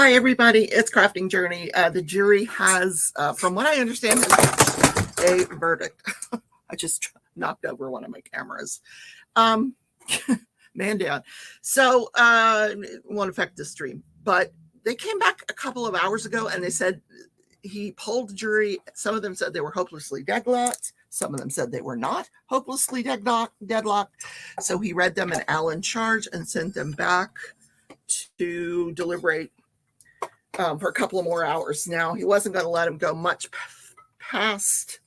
Hi, everybody. It's Crafting Journey. The jury has, from what I understand, a verdict. I just knocked over one of my cameras. Man down. So it won't affect the stream. But they came back a couple of hours ago and they said he polled the jury. Some of them said they were hopelessly deadlocked. Some of them said they were not hopelessly deadlocked. So he read them an Allen charge and sent them back to deliberate for a couple of more hours. Now, he wasn't going to let them go much past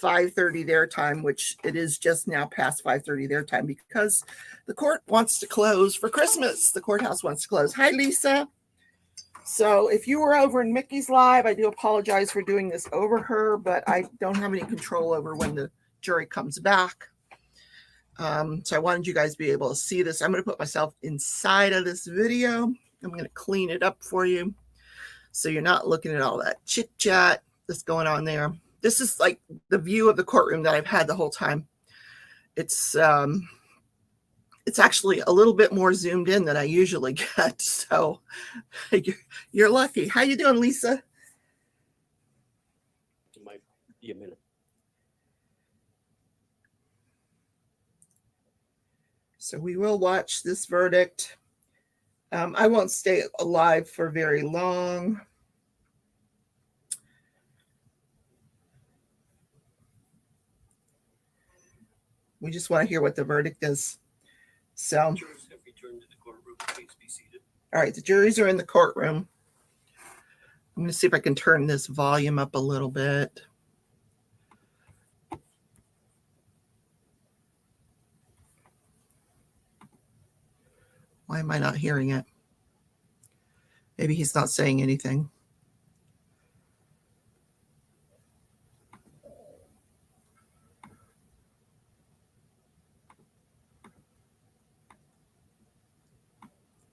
5:30 their time, which it is just now past 5:30 their time because the court wants to close for Christmas. The courthouse wants to close. Hi, Lisa. So if you were over in Mickey's live, I do apologize for doing this over her, but I don't have any control over when the jury comes back. So I wanted you guys to be able to see this. I'm going to put myself inside of this video. I'm going to clean it up for you, so you're not looking at all that chit chat that's going on there. This is like the view of the courtroom that I've had the whole time. It's actually a little bit more zoomed in than I usually get. So you're lucky. How you doing, Lisa? It might be a minute. So we will watch this verdict. I won't stay alive for very long. We just want to hear what the verdict is. So, Jurors have returned to the courtroom. Please be seated. All right, the juries are in the courtroom. I'm going to see if I can turn this volume up a little bit. Why am I not hearing it? Maybe he's not saying anything.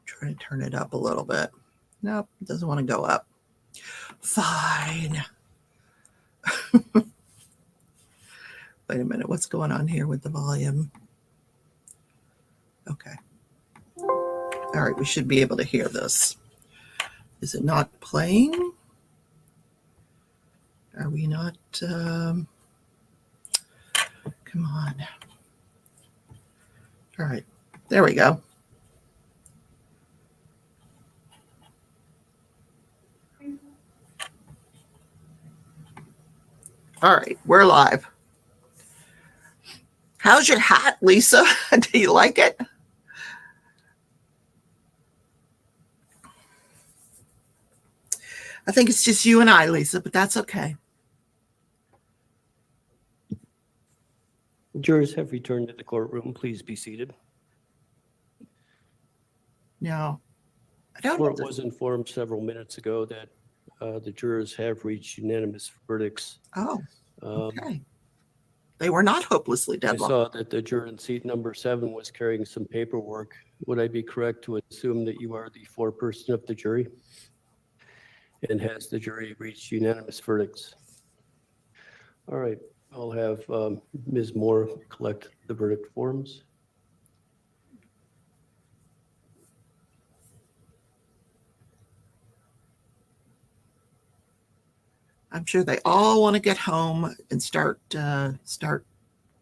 Try to turn it up a little bit. Nope, it doesn't want to go up. Fine. Wait a minute, what's going on here with the volume? Okay. All right, we should be able to hear this. Is it not playing? Are we not? Come on. All right, there we go. All right, we're live. How's your hat, Lisa? Do you like it? I think it's just you and I, Lisa, but that's okay. Jurors have returned to the courtroom. Please be seated. No, I don't. The court was informed several minutes ago that the jurors have reached unanimous verdicts. Oh, okay. They were not hopelessly deadlocked. I saw that the juror in seat number 7 was carrying some paperwork. Would I be correct to assume that you are the foreperson of the jury? And has the jury reached unanimous verdicts? All right, I'll have Ms. Moore collect the verdict forms. I'm sure they all want to get home and start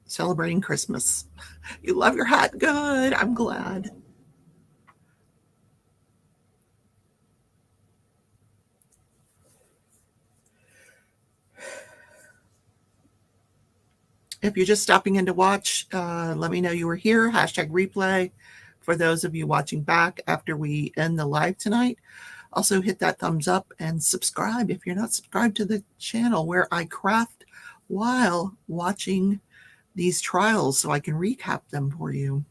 celebrating Christmas. You love your hat. Good. I'm glad. If you're just stopping in to watch, let me know you were here. #replay for those of you watching back after we end the live tonight. Also hit that thumbs up and subscribe if you're not subscribed to the channel where I craft while watching these trials so I can recap them for you.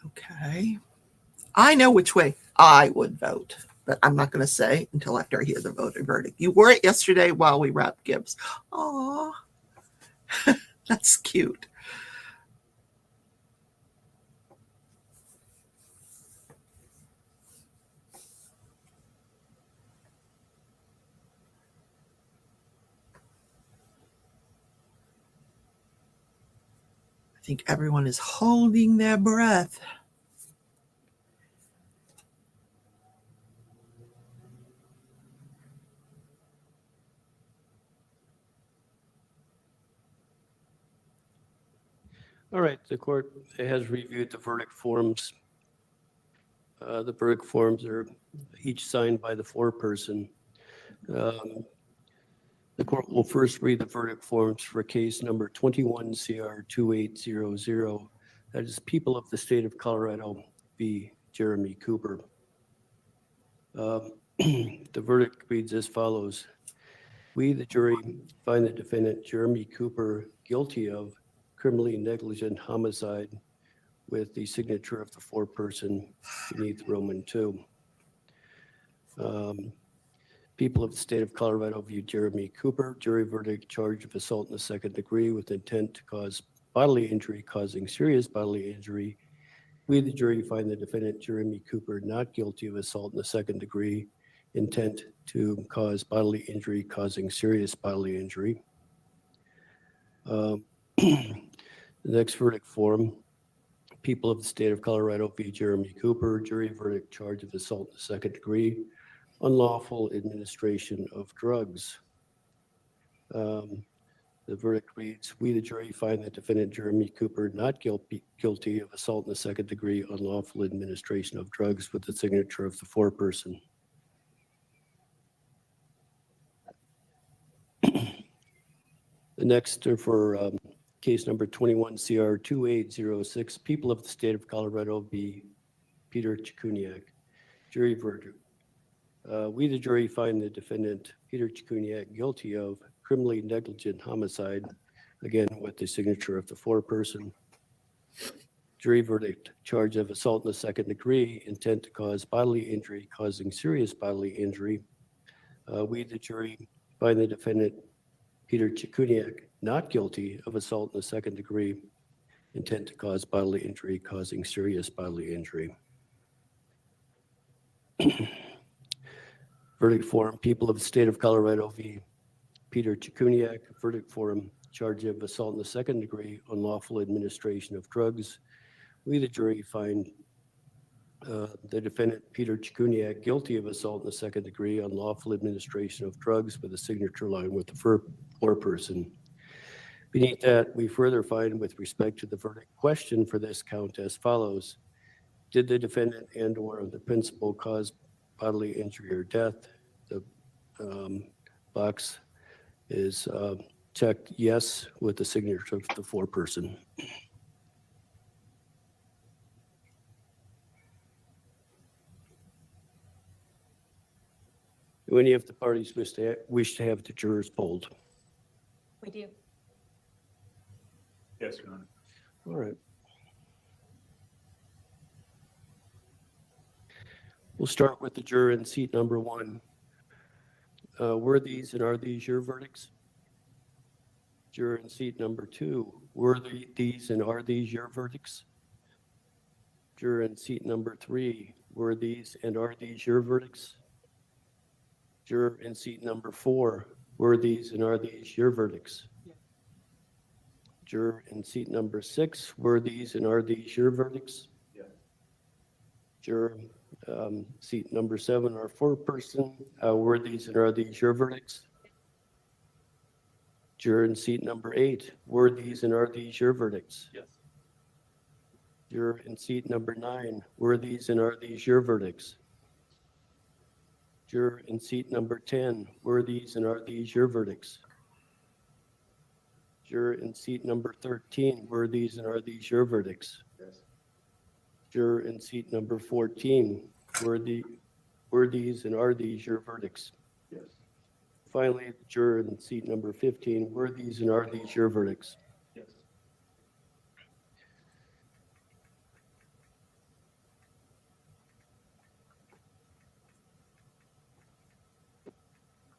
Okay. I know which way I would vote, but I'm not going to say until after I hear the verdict. You wore it yesterday while we wrapped Gibbs. Aw, that's cute. I think everyone is holding their breath. All right, the court has reviewed the verdict forms. The verdict forms are each signed by the foreperson. The court will first read the verdict forms for case number 21 CR 2800. That is People of the State of Colorado v. Jeremy Cooper. The verdict reads as follows. We, the jury, find the defendant Jeremy Cooper guilty of criminally negligent homicide with the signature of the foreperson beneath Roman II. People of the State of Colorado v. Jeremy Cooper, jury verdict, charge of assault in the second degree with intent to cause bodily injury, causing serious bodily injury. We, the jury, find the defendant Jeremy Cooper not guilty of assault in the second degree, intent to cause bodily injury, causing serious bodily injury. The next verdict form, People of the State of Colorado v. Jeremy Cooper, jury verdict, charge of assault in the second degree, unlawful administration of drugs. The verdict reads, we, the jury, find the defendant Jeremy Cooper not guilty of assault in the second degree, unlawful administration of drugs with the signature of the foreperson. The next are for case number 21 CR 2806, People of the State of Colorado v. Peter Chikuniak, jury verdict. We, the jury, find the defendant Peter Chikuniak guilty of criminally negligent homicide, again with the signature of the foreperson. Jury verdict, charge of assault in the second degree, intent to cause bodily injury, causing serious bodily injury. We, the jury, find the defendant Peter Chikuniak not guilty of assault in the second degree, intent to cause bodily injury, causing serious bodily injury. Verdict form, People of the State of Colorado v. Peter Chikuniak, verdict form, charge of assault in the second degree, unlawful administration of drugs. We, the jury, find the defendant Peter Chikuniak guilty of assault in the second degree, unlawful administration of drugs with a signature line with the foreperson. Beneath that, we further find with respect to the verdict question for this count as follows. Did the defendant and or the principal cause bodily injury or death? The box is checked yes with the signature of the foreperson. Do any of the parties wish to have the jurors polled? We do. Yes, Your Honor. All right. We'll start with the juror in seat number 1. Were these and are these your verdicts? Juror in seat number 2. Were these and are these your verdicts? Juror in seat number 3. Were these and are these your verdicts? Juror in seat number 4. Were these and are these your verdicts? Yes. Juror in seat number 6. Were these and are these your verdicts? Yes. Juror seat number 7, our foreperson. Were these and are these your verdicts? Juror in seat number 8. Were these and are these your verdicts? Yes. Juror in seat number 9. Were these and are these your verdicts? Juror in seat number 10. Were these and are these your verdicts? Juror in seat number 13. Were these and are these your verdicts? Yes. Juror in seat number 14. Were these and are these your verdicts? Yes. Finally, the juror in seat number 15. Were these and are these your verdicts? Yes.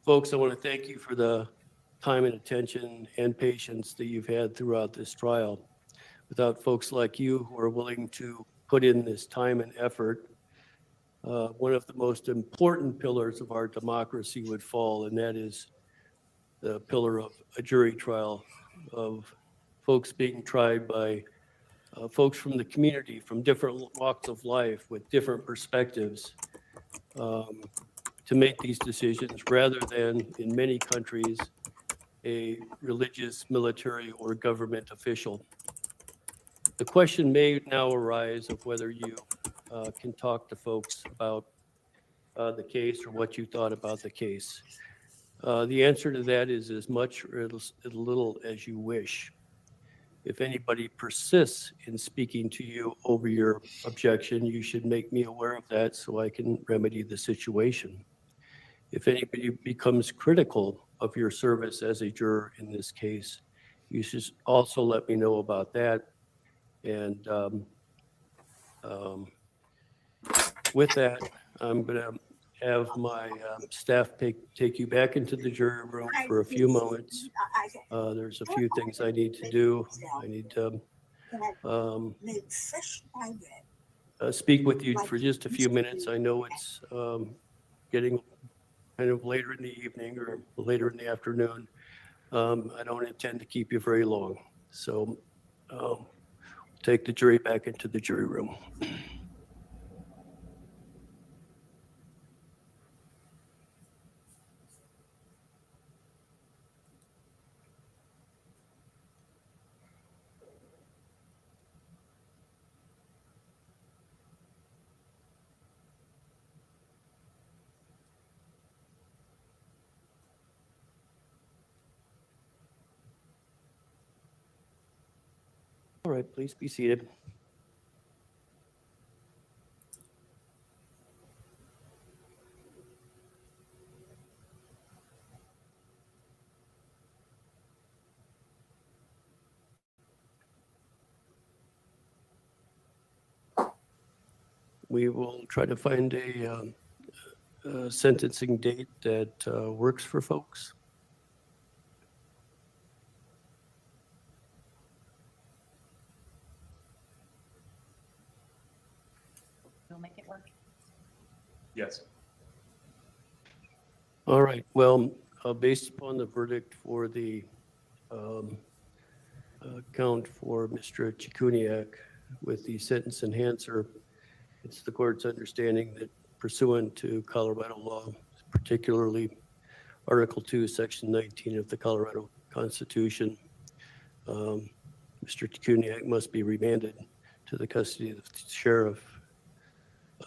Folks, I want to thank you for the time and attention and patience that you've had throughout this trial. Without folks like you who are willing to put in this time and effort, one of the most important pillars of our democracy would fall, and that is the pillar of a jury trial, of folks being tried by folks from the community, from different walks of life with different perspectives to make these decisions rather than, in many countries, a religious, military, or government official. The question may now arise of whether you can talk to folks about the case or what you thought about the case. The answer to that is as much or as little as you wish. If anybody persists in speaking to you over your objection, you should make me aware of that so I can remedy the situation. If anybody becomes critical of your service as a juror in this case, you should also let me know about that. And with that, I'm going to have my staff take you back into the jury room for a few moments. There's a few things I need to do. I need to speak with you for just a few minutes. I know it's getting kind of later in the evening or later in the afternoon. I don't intend to keep you very long. So take the jury back into the jury room. All right, please be seated. We will try to find a sentencing date that works for folks. We'll make it work. Yes. All right. Well, based upon the verdict for the count for Mr. Chikuniak with the sentence enhancer, it's the court's understanding that pursuant to Colorado law, particularly Article 2, Section 19 of the Colorado Constitution, Mr. Chikuniak must be remanded to the custody of the sheriff.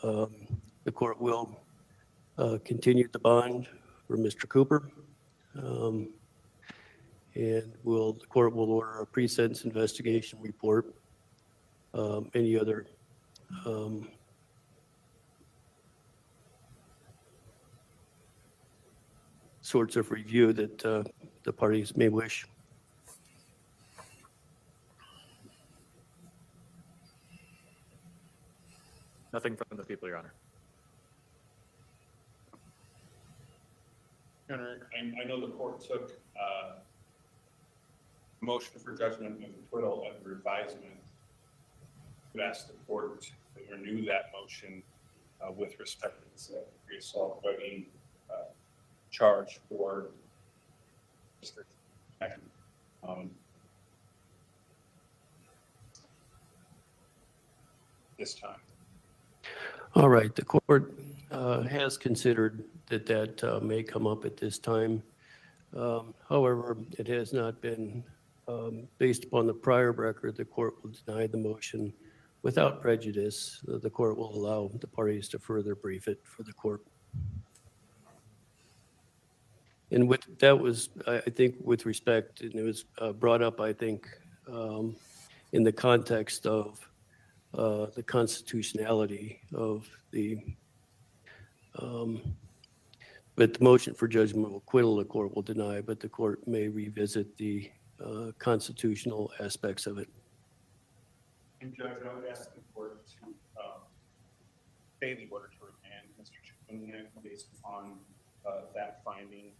The court will continue the bond for Mr. Cooper, and the court will order a pre-sentence investigation report, any other sorts of review that the parties may wish. Nothing from the people, Your Honor. Your Honor, I know the court took motion for judgment of acquittal under advisement. Would ask the court to renew that motion with respect to the second-degree assault voting charge for Mr. This time. All right, the court has considered that may come up at this time. However, it has not been, based upon the prior record, the court will deny the motion without prejudice. The court will allow the parties to further brief it for the court. And that was, I think, with respect, and it was brought up, I think, in the context of the constitutionality of but the motion for judgment of acquittal, the court will deny, but the court may revisit the constitutional aspects of it. And Judge, I would ask the court to pay the order to remand Mr. Chikuniak based upon that finding.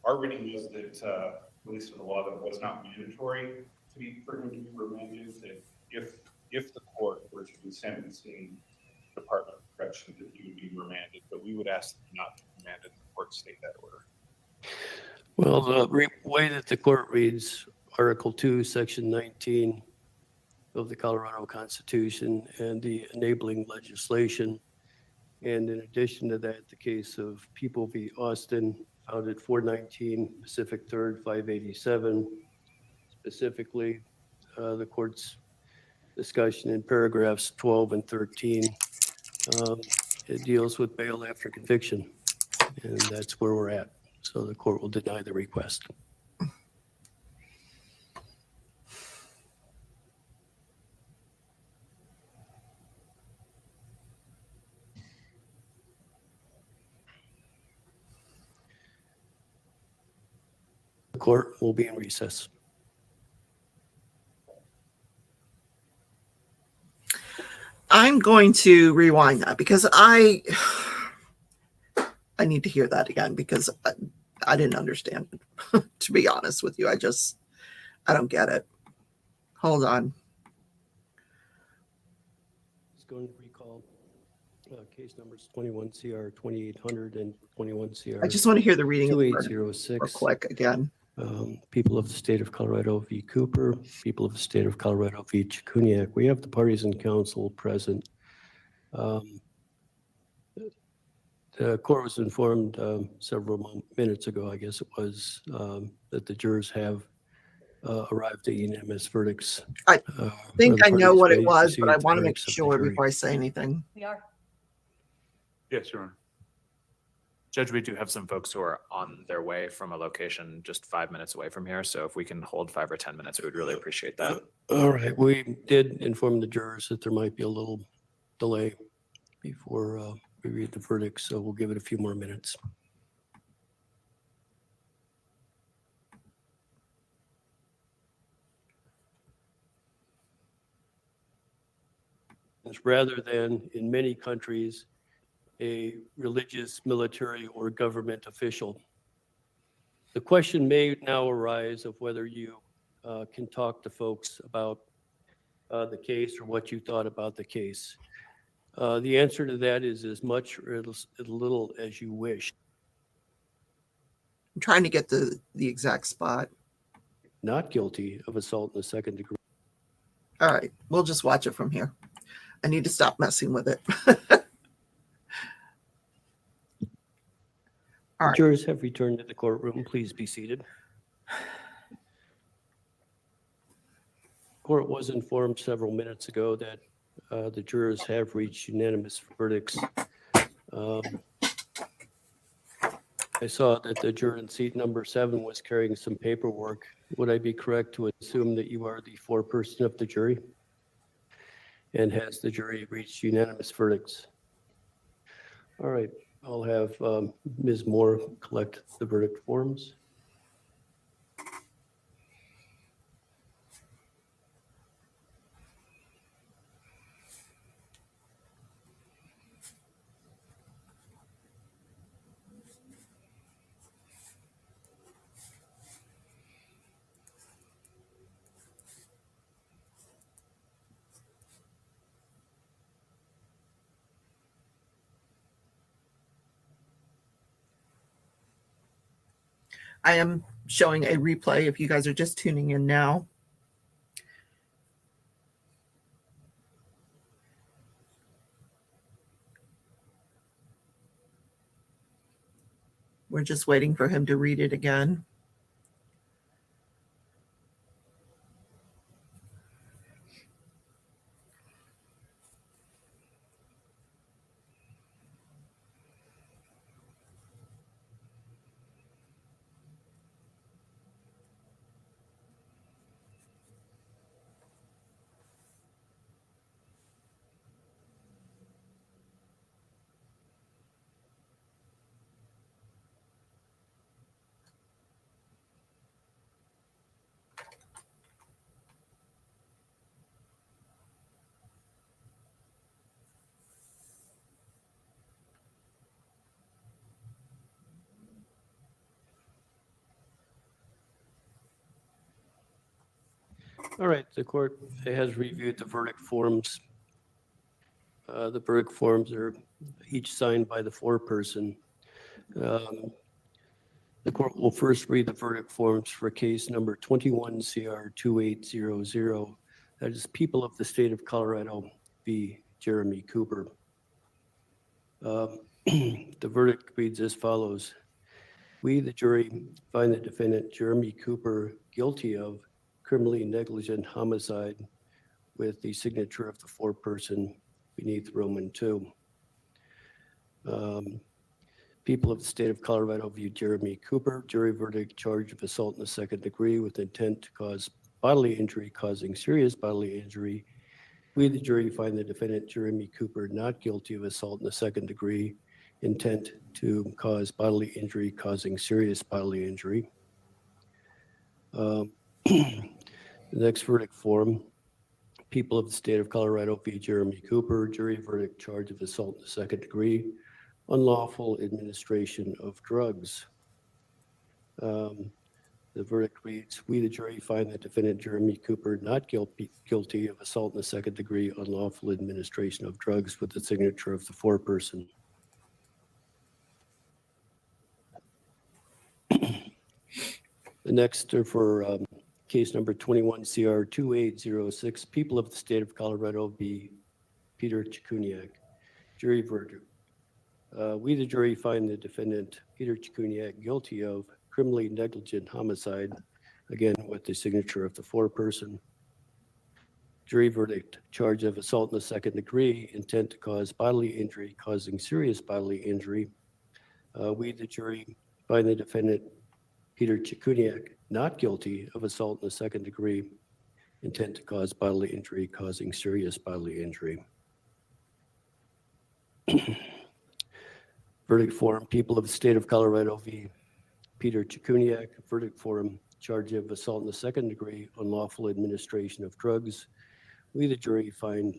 Our reading was that, at least in the law, that was not mandatory to be for him to be remanded. That if the court were to be sentencing the Department of Corrections, that he would be remanded, but we would ask not to be remanded. The court state that order. Well, the way that the court reads Article 2, Section 19 of the Colorado Constitution and the enabling legislation. And in addition to that, the case of People v. Austin, found at 419 Pacific 3rd, 587. Specifically, the court's discussion in paragraphs 12 and 13, it deals with bail after conviction, and that's where we're at. So the court will deny the request. The court will be in recess. I'm going to rewind that because I need to hear that again because I didn't understand it. To be honest with you, I don't get it. Hold on. It's going to recall case numbers 21 CR 2800 and 21 CR I just want to hear the reading of the word real 2806. quick again. People of the state of Colorado v. Cooper, people of the state of Colorado v. Chikuniak. We have the parties in council present. The court was informed several minutes ago, I guess it was, that the jurors have arrived at unanimous verdicts. I think I know what it was, but I want to make verdicts of the sure jury. before I say anything. We are. Yes, Your Honor. Judge, we do have some folks who are on their way from a location just 5 minutes away from here. So if we can hold 5 or 10 minutes, we would really appreciate that. All right, we did inform the jurors that there might be a little delay before we read the verdict, so we'll give it a few more minutes. Rather than in many countries, a religious, military, or government official. The question may now arise of whether you can talk to folks about the case or what you thought about the case. The answer to that is as much or as little as you wish. I'm trying to get the exact spot. Not guilty of assault in the second degree. All right, we'll just watch it from here. I need to stop messing with it. All right. Jurors have returned to the courtroom. Please be seated. Court was informed several minutes ago that the jurors have reached unanimous verdicts. I saw that the juror in seat number 7 was carrying some paperwork. Would I be correct to assume that you are the foreperson of the jury? And has the jury reached unanimous verdicts? All right, I'll have Ms. Moore collect the verdict forms. I am showing a replay if you guys are just tuning in now. We're just waiting for him to read it again. All right, the court has reviewed the verdict forms. The verdict forms are each signed by the foreperson. The court will first read the verdict forms for case number 21 CR 2800. That is People of the State of Colorado v. Jeremy Cooper. The verdict reads as follows. We, the jury, find the defendant Jeremy Cooper guilty of criminally negligent homicide with the signature of the foreperson beneath Roman II. People of the State of Colorado v. Jeremy Cooper, jury verdict, charge of assault in the second degree with intent to cause bodily injury causing serious bodily injury. We, the jury, find the defendant Jeremy Cooper not guilty of assault in the second degree, intent to cause bodily injury causing serious bodily injury. The next verdict form, People of the State of Colorado v. Jeremy Cooper, jury verdict, charge of assault in the second degree, unlawful administration of drugs. The verdict reads, we, the jury, find the defendant Jeremy Cooper not guilty of assault in the second degree, unlawful administration of drugs with the signature of the foreperson. The next are for case number 21 CR 2806, People of the State of Colorado v. Peter Chikuniak. Jury verdict. We, the jury, find the defendant Peter Chikuniak guilty of criminally negligent homicide, again with the signature of the foreperson. Jury verdict, charge of assault in the second degree, intent to cause bodily injury causing serious bodily injury. We, the jury, find the defendant Peter Chikuniak not guilty of assault in the second degree, intent to cause bodily injury causing serious bodily injury. Verdict form, People of the State of Colorado v. Peter Chikuniak. Verdict form, charge of assault in the second degree, unlawful administration of drugs. We, the jury, find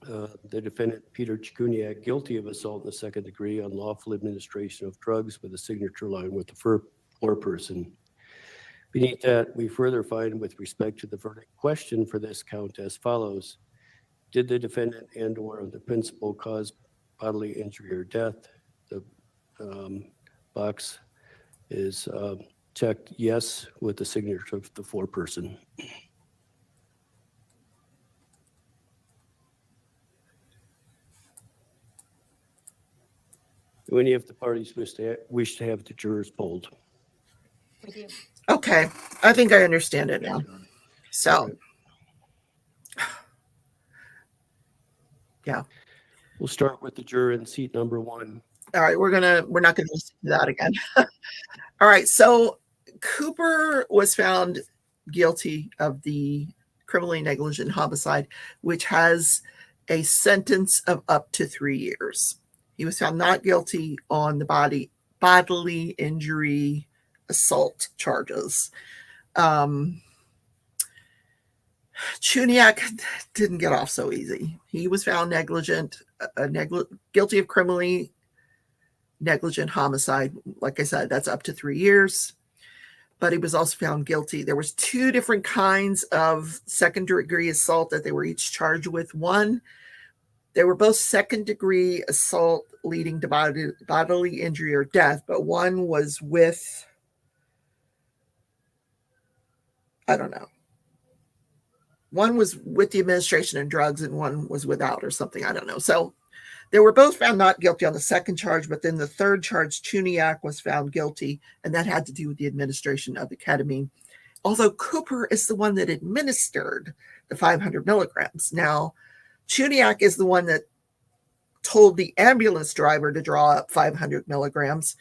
the defendant Peter Chikuniak guilty of assault in the second degree, unlawful administration of drugs with a signature line with the foreperson. Beneath that, we further find with respect to the verdict question for this count as follows. Did the defendant and/or the principal cause bodily injury or death? The box is checked yes with the signature of the foreperson. Do any of the parties wish to have the jurors polled? We do. Okay, I think I understand it now. So, yeah. We'll start with the juror in seat number 1. All right, we're not gonna listen to that again. All right, so Cooper was found guilty of the criminally negligent homicide, which has a sentence of up to 3 years. He was found not guilty on the bodily injury assault charges. Chuniak didn't get off so easy. He was found guilty of criminally negligent homicide. Like I said, that's up to 3 years. But he was also found guilty. There was 2 different kinds of second-degree assault that they were each charged with. One, they were both second-degree assault leading to bodily injury or death, but one was with, I don't know. One was with the administration of drugs and one was without or something. I don't know. So they were both found not guilty on the second charge, but then the third charge, Chuniak was found guilty, and that had to do with the administration of the ketamine. Although Cooper is the one that administered the 500 milligrams. Now, Chuniak is the one that told the ambulance driver to draw up 500 milligrams,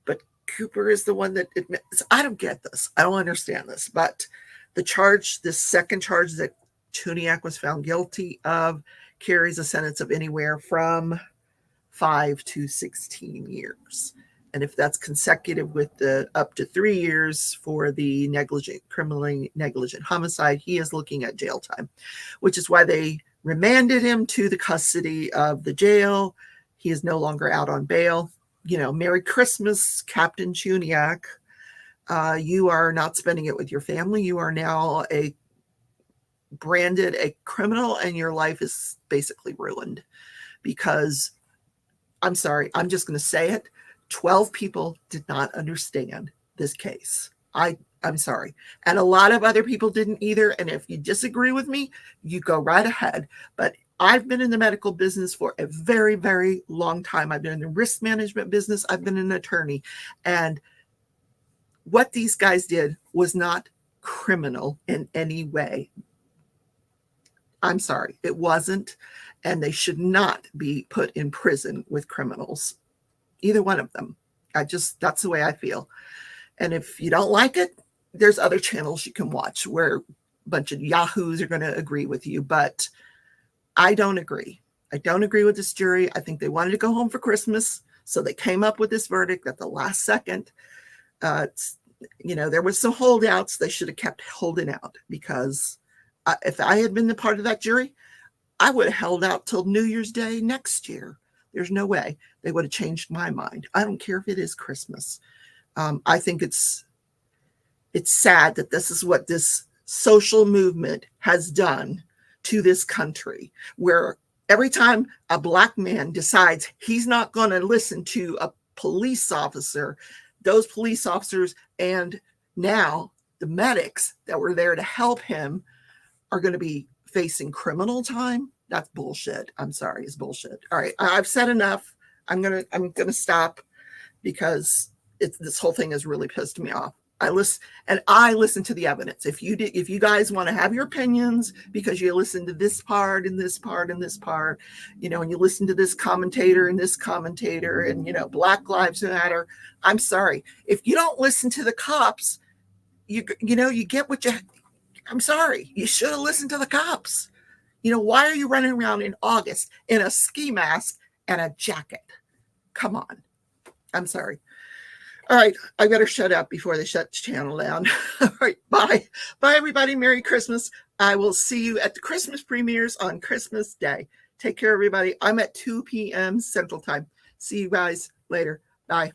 but Cooper is the one that admits. I don't get this. I don't understand this, but the second charge that Chuniak was found guilty of carries a sentence of anywhere from 5 to 16 years. And if that's consecutive with the up to 3 years for the criminally negligent homicide, he is looking at jail time, which is why they remanded him to the custody of the jail. He is no longer out on bail. Merry Christmas, Captain Chuniak. You are not spending it with your family. You are now branded a criminal, and your life is basically ruined because, I'm sorry, I'm just going to say it. 12 people did not understand this case. I'm sorry. And a lot of other people didn't either. And if you disagree with me, you go right ahead. But I've been in the medical business for a very, very long time. I've been in the risk management business. I've been an attorney. And what these guys did was not criminal in any way. I'm sorry, it wasn't. And they should not be put in prison with criminals. Either one of them. That's the way I feel. And if you don't like it, there's other channels you can watch where a bunch of yahoos are going to agree with you. But I don't agree. I don't agree with this jury. I think they wanted to go home for Christmas. So they came up with this verdict at the last second. There was some holdouts. They should have kept holding out, because if I had been the part of that jury, I would have held out till New Year's Day next year. There's no way they would have changed my mind. I don't care if it is Christmas. I think it's sad that this is what this social movement has done to this country, where every time a Black man decides he's not going to listen to a police officer, those police officers and now the medics that were there to help him are going to be facing criminal time. That's bullshit. I'm sorry, it's bullshit. All right, I've said enough. I'm gonna stop, because this whole thing has really pissed me off. I listen to the evidence. If you guys want to have your opinions because you listen to this part and this part and this part, and you listen to this commentator and this commentator and Black Lives Matter. I'm sorry. If you don't listen to the cops, you get what you. I'm sorry. You should have listened to the cops. Why are you running around in August in a ski mask and a jacket? Come on. I'm sorry. All right, I better shut up before they shut the channel down. All right, bye. Bye, everybody. Merry Christmas. I will see you at the Christmas premieres on Christmas Day. Take care, everybody. I'm at 2 p.m. Central Time. See you guys later. Bye.